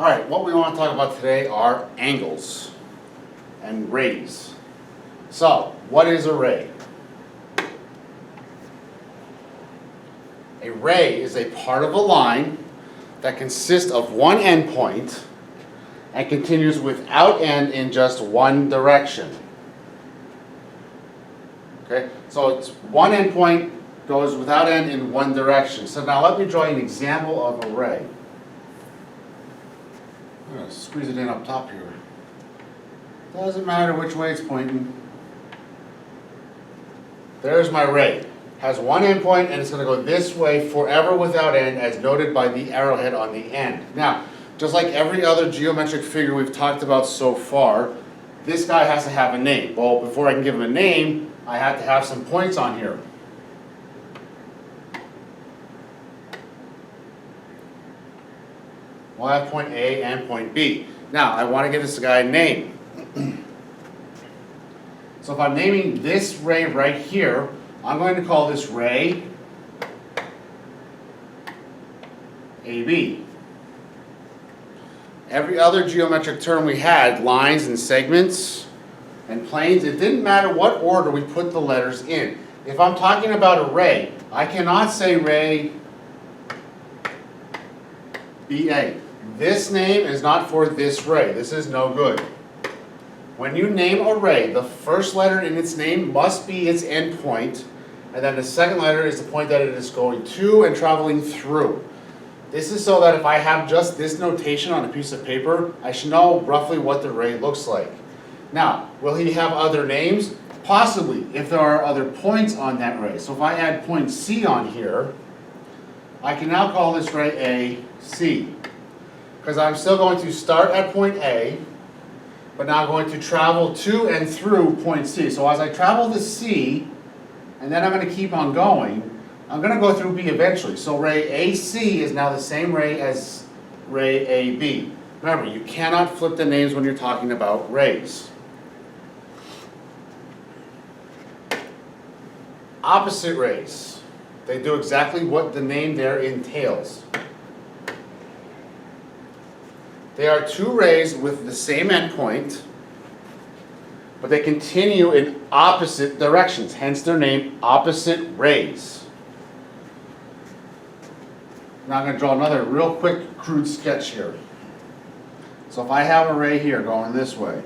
All right, what we want to talk about today are angles and rays. So, what is a ray? A ray is a part of a line that consists of one endpoint and continues without end in just one direction. Okay, so it's one endpoint goes without end in one direction. So now let me draw you an example of a ray. I'm going to squeeze it in up top here. Doesn't matter which way it's pointing. There's my ray. Has one endpoint and it's going to go this way forever without end, as noted by the arrowhead on the end. Now, just like every other geometric figure we've talked about so far, this guy has to have a name. Well, before I can give him a name, I have to have some points on here. Well, I have point A and point B. Now, I want to give this guy a name. So if I'm naming this ray right here, I'm going to call this ray AB. Every other geometric term we had, lines and segments and planes, it didn't matter what order we put the letters in. If I'm talking about a ray, I cannot say ray BA. This name is not for this ray. This is no good. When you name a ray, the first letter in its name must be its endpoint, and then the second letter is the point that it is going to and traveling through. This is so that if I have just this notation on a piece of paper, I should know roughly what the ray looks like. Now, will he have other names? Possibly, if there are other points on that ray. So if I add point C on here, I can now call this ray AC. Because I'm still going to start at point A, but now I'm going to travel to and through point C. So as I travel to C, and then I'm going to keep on going, I'm going to go through B eventually. So ray AC is now the same ray as ray AB. Remember, you cannot flip the names when you're talking about rays. Opposite rays. They do exactly what the name there entails. They are two rays with the same endpoint, but they continue in opposite directions, hence their name, opposite rays. Now I'm going to draw another real quick, crude sketch here. So if I have a ray here going this way,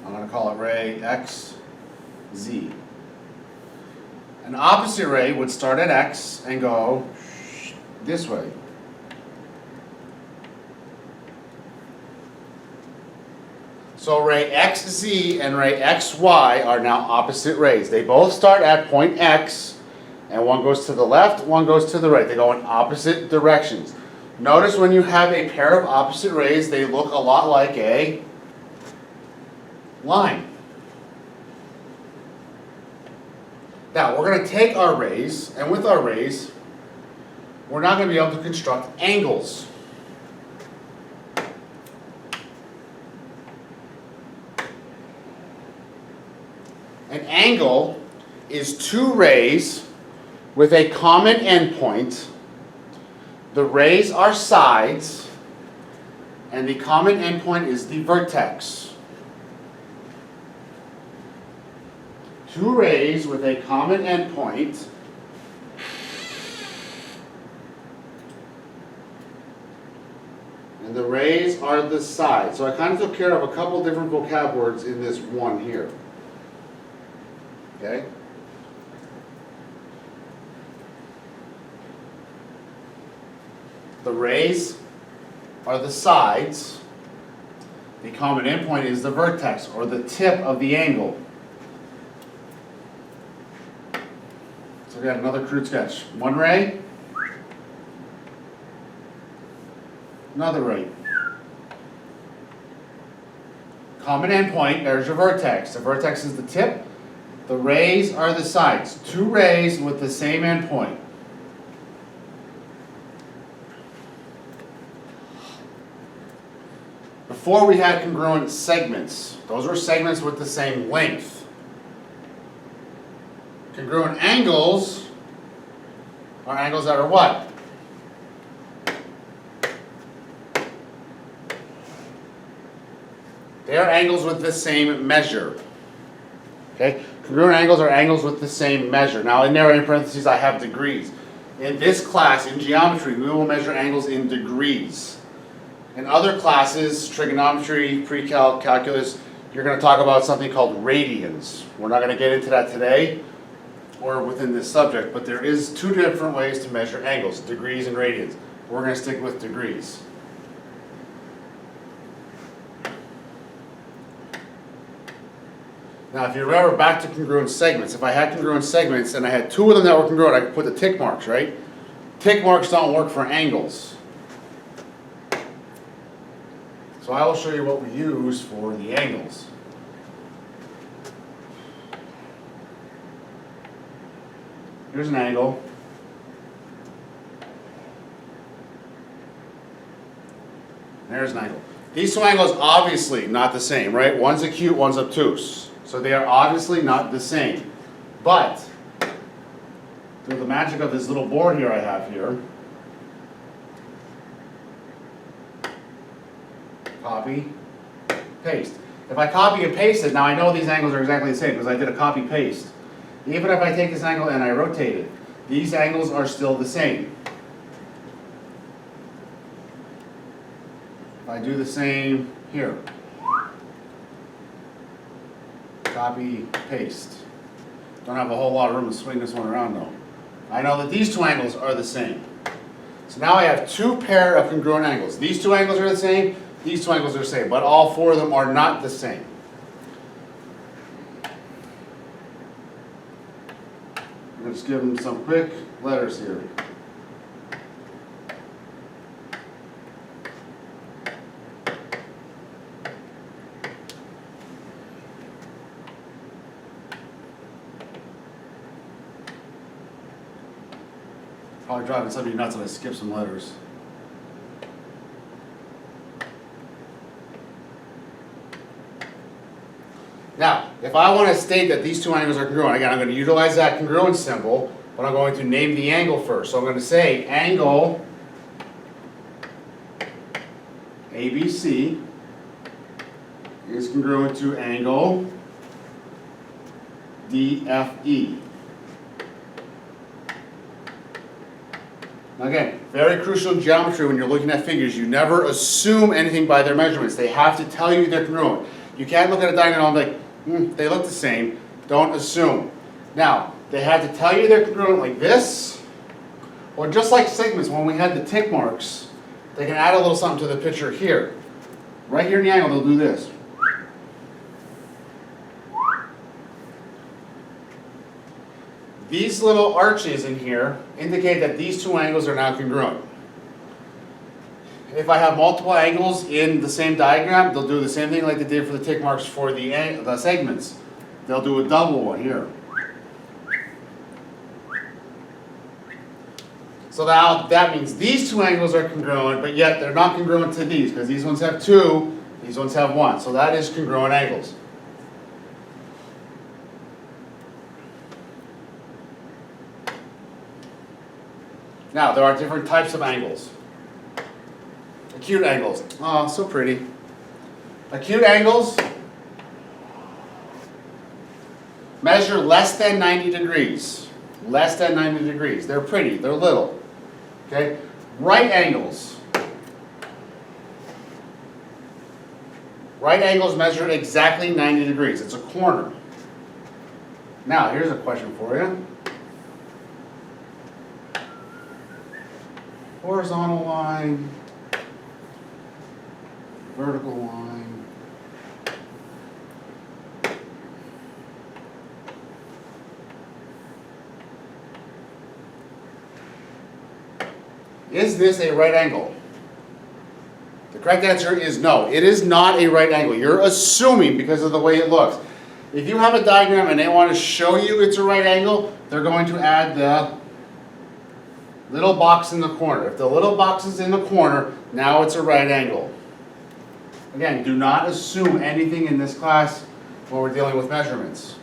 I'm going to call it ray XZ. An opposite ray would start at X and go this way. So ray XZ and ray XY are now opposite rays. They both start at point X, and one goes to the left, one goes to the right. They go in opposite directions. Notice when you have a pair of opposite rays, they look a lot like a line. Now, we're going to take our rays, and with our rays, we're not going to be able to construct angles. An angle is two rays with a common endpoint. The rays are sides, and the common endpoint is the vertex. Two rays with a common endpoint. And the rays are the sides. So I kind of took care of a couple different vocab words in this one here. Okay? The rays are the sides. The common endpoint is the vertex, or the tip of the angle. So we got another crude sketch. One ray. Another ray. Common endpoint, there's your vertex. The vertex is the tip. The rays are the sides. Two rays with the same endpoint. Before we had congruent segments. Those were segments with the same length. Congruent angles are angles that are what? They are angles with the same measure. Okay? Congruent angles are angles with the same measure. Now in there in parentheses I have degrees. In this class, in geometry, we will measure angles in degrees. In other classes, trigonometry, pre-calc, calculus, you're going to talk about something called radians. We're not going to get into that today or within this subject, but there is two different ways to measure angles, degrees and radians. We're going to stick with degrees. Now, if you remember back to congruent segments, if I had congruent segments and I had two of them that were congruent, I could put the tick marks, right? Tick marks don't work for angles. So I will show you what we use for the angles. Here's an angle. There's an angle. These two angles obviously not the same, right? One's acute, one's obtuse. So they are obviously not the same. But through the magic of this little board here I have here, copy, paste. If I copy and paste it, now I know these angles are exactly the same because I did a copy paste. Even if I take this angle and I rotate it, these angles are still the same. If I do the same here, copy, paste. Don't have a whole lot of room to swing this one around though. I know that these two angles are the same. So now I have two pair of congruent angles. These two angles are the same, these two angles are the same, but all four of them are not the same. Let's give them some quick letters here. Probably driving some of you nuts if I skip some letters. Now, if I want to state that these two angles are congruent, again, I'm going to utilize that congruent symbol, but I'm going to name the angle first. So I'm going to say angle ABC is congruent to angle DFE. Now again, very crucial in geometry when you're looking at figures, you never assume anything by their measurements. They have to tell you they're congruent. You can't look at a diagonal and be like, they look the same. Don't assume. Now, they had to tell you they're congruent like this, or just like segments, when we had the tick marks, they can add a little something to the picture here. Right here in the angle, they'll do this. These little arches in here indicate that these two angles are now congruent. If I have multiple angles in the same diagram, they'll do the same thing like they did for the tick marks for the segments. They'll do a double one here. So now that means these two angles are congruent, but yet they're not congruent to these because these ones have two, these ones have one. So that is congruent angles. Now, there are different types of angles. Acute angles. Oh, so pretty. Acute angles measure less than 90 degrees. Less than 90 degrees. They're pretty. They're little. Okay? Right angles. Right angles measure exactly 90 degrees. It's a corner. Now, here's a question for you. Horizontal line, vertical line. Is this a right angle? The correct answer is no. It is not a right angle. You're assuming because of the way it looks. If you have a diagram and they want to show you it's a right angle, they're going to add the little box in the corner. If the little box is in the corner, now it's a right angle. Again, do not assume anything in this class when we're dealing with measurements.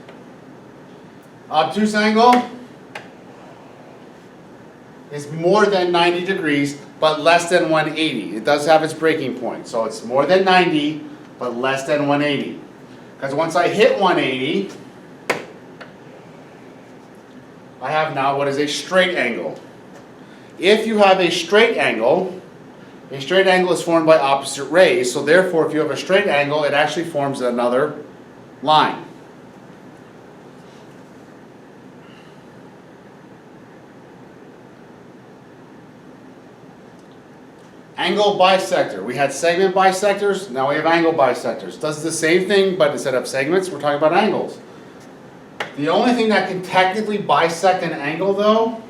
Obtuse angle is more than 90 degrees, but less than 180. It does have its breaking point. So it's more than 90, but less than 180. Because once I hit 180, I have now what is a straight angle. If you have a straight angle is formed by opposite rays, so therefore if you have a straight angle, it actually forms another line. Angle bisector. We had segment bisectors, now we have angle bisectors. Does the same thing, but instead of segments, we're talking about angles. The only thing that can technically bisect an angle, though,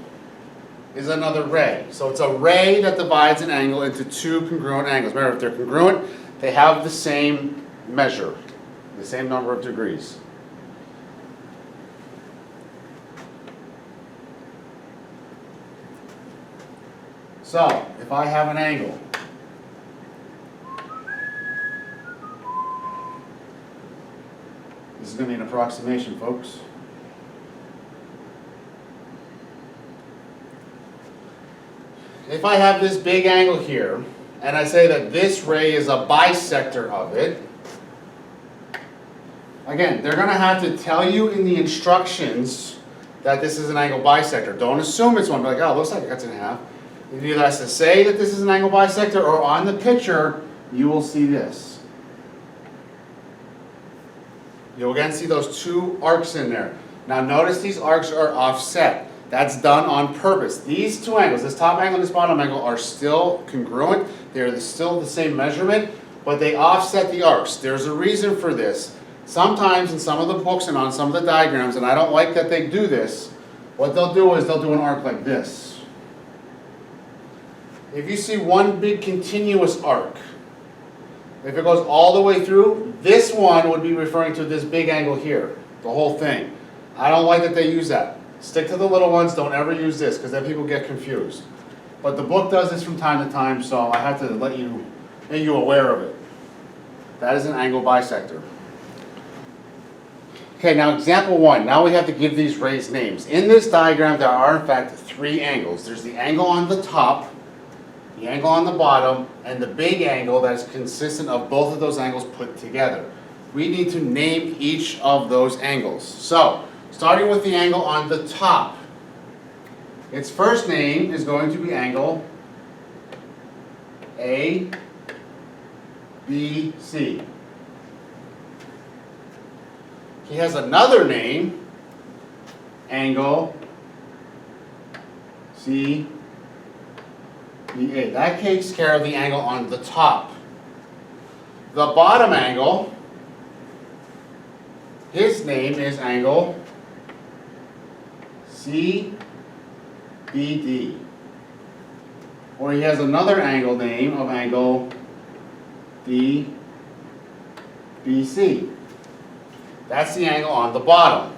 is another ray. So it's a ray that divides an angle into two congruent angles. Remember, if they're congruent, they have the same measure, the same number of degrees. So, if I have an angle, this is going to be an approximation, folks. If I have this big angle here, and I say that this ray is a bisector of it, again, they're going to have to tell you in the instructions that this is an angle bisector. Don't assume it's one. Be like, oh, it looks like it cuts in half. It either has to say that this is an angle bisector, or on the picture, you will see this. You'll again see those two arcs in there. Now notice these arcs are offset. That's done on purpose. These two angles, this top angle and this bottom angle, are still congruent. They're still the same measurement, but they offset the arcs. There's a reason for this. Sometimes in some of the books and on some of the diagrams, and I don't like that they do this, what they'll do is they'll do an arc like this. If you see one big continuous arc, if it goes all the way through, this one would be referring to this big angle here, the whole thing. I don't like that they use that. Stick to the little ones, don't ever use this, because then people get confused. But the book does this from time to time, so I have to make you aware of it. That is an angle bisector. Okay, now example one. Now we have to give these rays names. In this diagram, there are in fact three angles. There's the angle on the top, the angle on the bottom, and the big angle that is consistent of both of those angles put together. We need to name each of those angles. So, starting with the angle on the top. Its first name is going to be angle A, B, C. He has another name, angle C, B, A. That takes care of the angle on the top. The bottom angle, his name is angle CBD. Or he has another angle name of angle DBC. That's the angle on the bottom.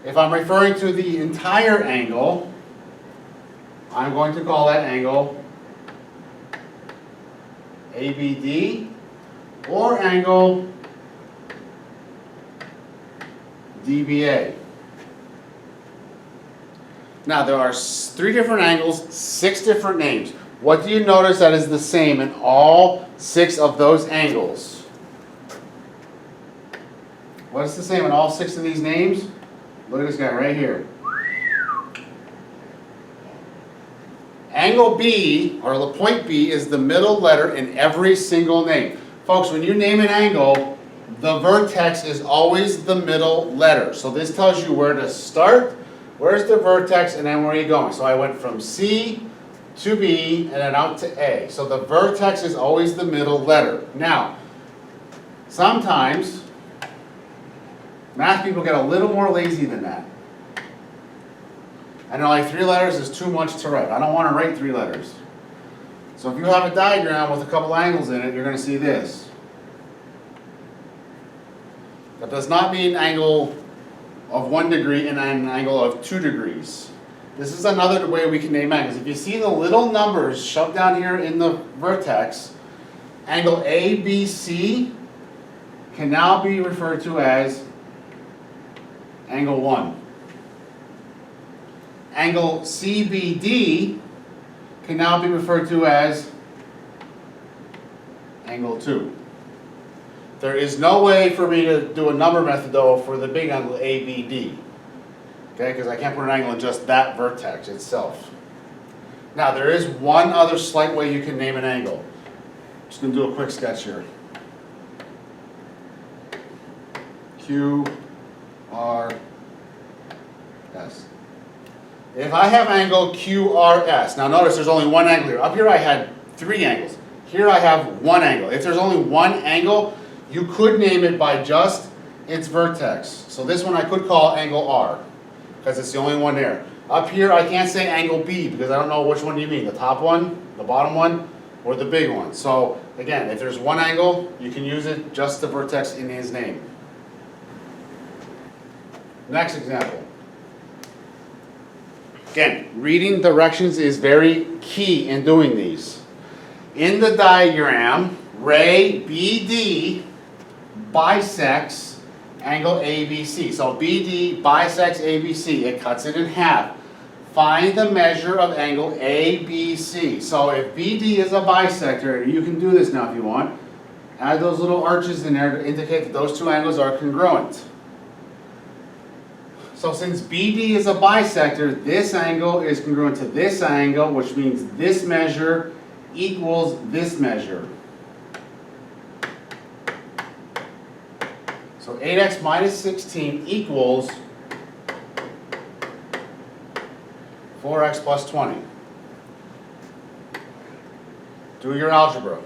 If I'm referring to the entire angle, I'm going to call that angle ABD or angle DBA. Now there are three different angles, 6 different names. What do you notice that is the same in all 6 of those angles? What is the same in all 6 of these names? Look at this guy right here. Angle B, or the point B, is the middle letter in every single name. Folks, when you name an angle, the vertex is always the middle letter. So this tells you where to start, where's the vertex, and then where are you going. So I went from C to B and then out to A. So the vertex is always the middle letter. Now, sometimes math people get a little more lazy than that. And they're like, 3 letters is too much to write. I don't want to write 3 letters. So if you have a diagram with a couple angles in it, you're going to see this. That does not mean angle of 1 degree and an angle of 2 degrees. This is another way we can name angles. If you see the little numbers shoved down here in the vertex, angle ABC can now be referred to as angle 1. Angle CBD can now be referred to as angle 2. There is no way for me to do a number method though for the big angle ABD. Okay, because I can't put an angle in just that vertex itself. Now there is one other slight way you can name an angle. Just going to do a quick sketch here. QRS. If I have angle QRS, now notice there's only one angle here. Up here I had 3 angles. Here I have 1 angle. If there's only 1 angle, you could name it by just its vertex. So this one I could call angle R, because it's the only one there. Up here I can't say angle B, because I don't know which one you mean, the top one, the bottom one, or the big one. So again, if there's 1 angle, you can use it just the vertex in his name. Next example. Again, reading directions is very key in doing these. In the diagram, ray BD bisects angle ABC. So BD bisects ABC. It cuts it in half. Find the measure of angle ABC. So if BD is a bisector, you can do this now if you want. Add those little arches in there to indicate that those 2 angles are congruent. So since BD is a bisector, this angle is congruent to this angle, which means this measure equals this measure. So 8x minus 16 equals 4x plus 20. Do your algebra.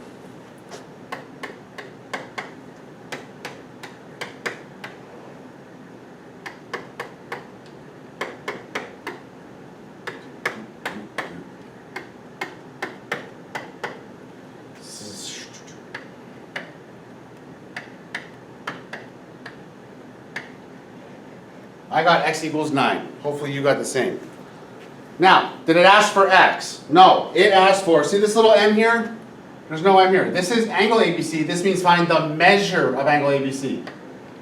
I got x equals 9. Hopefully you got the same. Now, did it ask for x? No, it asked for, see this little m here? There's no m here. This is angle ABC. This means find the measure of angle ABC.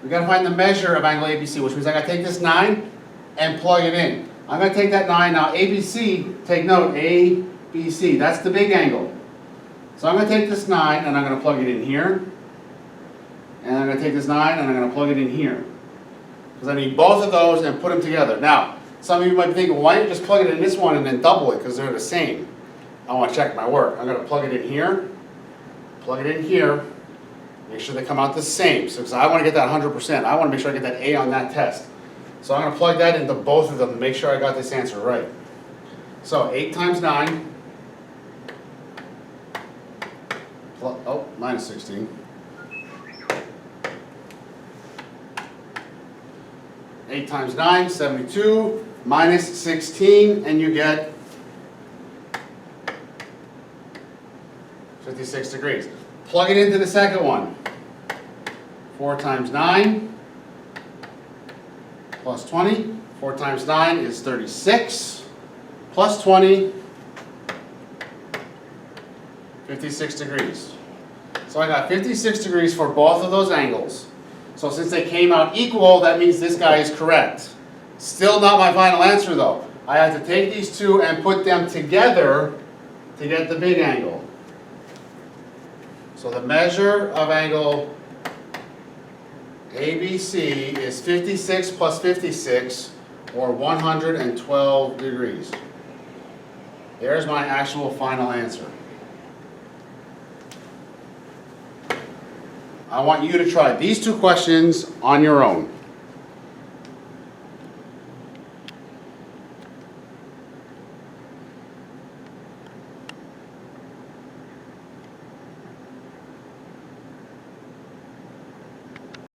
We got to find the measure of angle ABC, which means I got to take this 9 and plug it in. I'm going to take that 9 now. ABC, take note, ABC, that's the big angle. So I'm going to take this 9 and I'm going to plug it in here. And I'm going to take this 9 and I'm going to plug it in here. Because I need both of those and put them together. Now, some of you might be thinking, well, why don't you just plug it in this one and then double it because they're the same? I want to check my work. I'm going to plug it in here, plug it in here, make sure they come out the same. So because I want to get that 100%. I want to make sure I get that A on that test. So I'm going to plug that into both of them and make sure I got this answer right. So 8 times 9, minus 16. 8 times 9, 72, minus 16, and you get 56 degrees. Plug it into the second one. 4 times 9 plus 20. 4 times 9 is 36, plus 20, 56 degrees. So I got 56 degrees for both of those angles. So since they came out equal, that means this guy is correct. Still not my final answer though. I have to take these 2 and put them together to get the big angle. So the measure of angle ABC is 56 plus 56, or 112 degrees. There's my actual final answer. I want you to try these 2 questions on your own.